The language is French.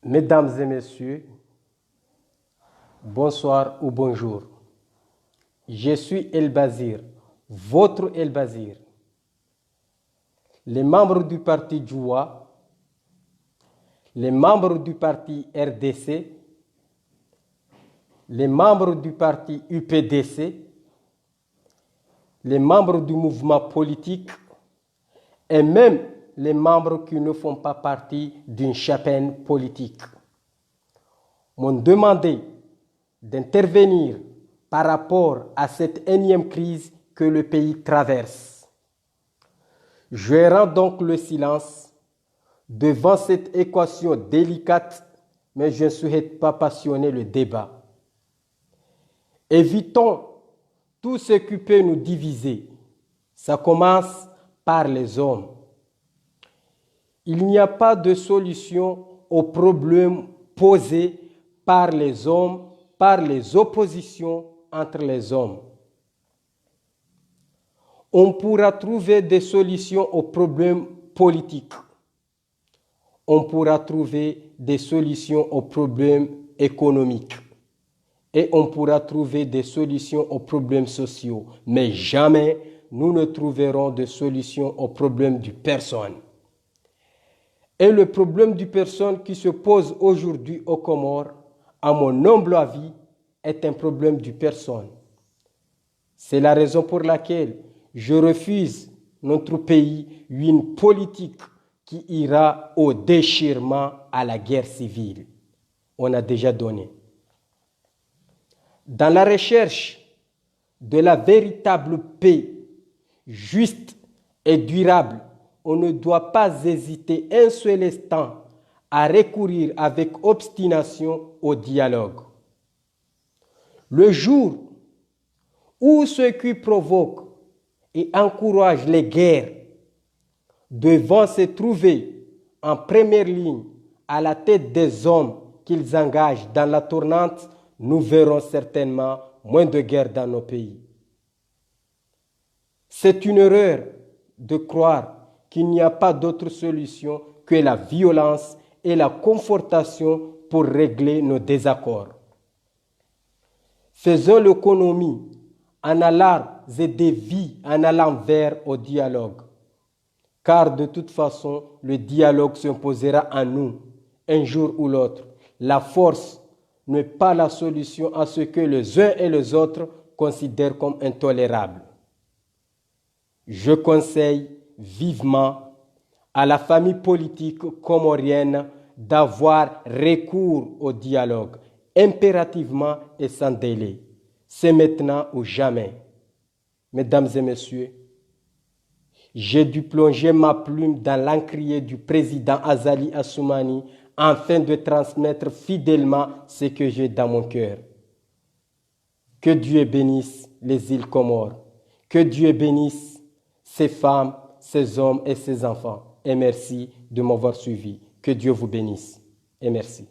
Mesdames et messieurs, bonsoir ou bonjour. Je suis El Bazir, votre El Bazir. Les membres du parti Djoua, les membres du parti RDC, les membres du parti UPDC, les membres du mouvement politique et même les membres qui ne font pas partie d'une chapelle politique m'ont demandé d'intervenir par rapport à cette énième crise que le pays traverse. Je rends donc le silence devant cette équation délicate, mais je ne souhaite pas passionner le débat. Évitons tout ce qui peut nous diviser. Ça commence par les hommes. Il n'y a pas de solution aux problèmes posés par les hommes, par les oppositions entre les hommes. On pourra trouver des solutions aux problèmes politiques. On pourra trouver des solutions aux problèmes économiques. Et on pourra trouver des solutions aux problèmes sociaux. Mais jamais nous ne trouverons de solutions aux problèmes de personne. Et le problème de personne qui se pose aujourd'hui aux Comores, à mon humble avis, est un problème de personne. C'est la raison pour laquelle je refuse notre pays une politique qui ira au déchirement, à la guerre civile. On a déjà donné. Dans la recherche de la véritable paix, juste et durable, on ne doit pas hésiter un seul instant à recourir avec obstination au dialogue. Le jour où ceux qui provoquent et encouragent les guerres devront se trouver en première ligne à la tête des hommes qu'ils engagent dans la tourmente, nous verrons certainement moins de guerres dans nos pays. C'est une erreur de croire qu'il n'y a pas d'autre solution que la violence et la confrontation pour régler nos désaccords. Faisons l'économie en allant aider vies en allant vers au dialogue. Car de toute façon, le dialogue s'imposera à nous, un jour ou l'autre. La force n'est pas la solution à ce que les uns et les autres considèrent comme intolérable. Je conseille vivement à la famille politique comorienne d'avoir recours au dialogue, impérativement et sans délai. C'est maintenant ou jamais. Mesdames et messieurs, j'ai dû plonger ma plume dans l'encrier du président Azali Assoumani afin de transmettre fidèlement ce que j'ai dans mon cœur. Que Dieu bénisse les îles Comores. Que Dieu bénisse ces femmes, ces hommes et ces enfants. Et merci de m'avoir suivi. Que Dieu vous bénisse. Et merci.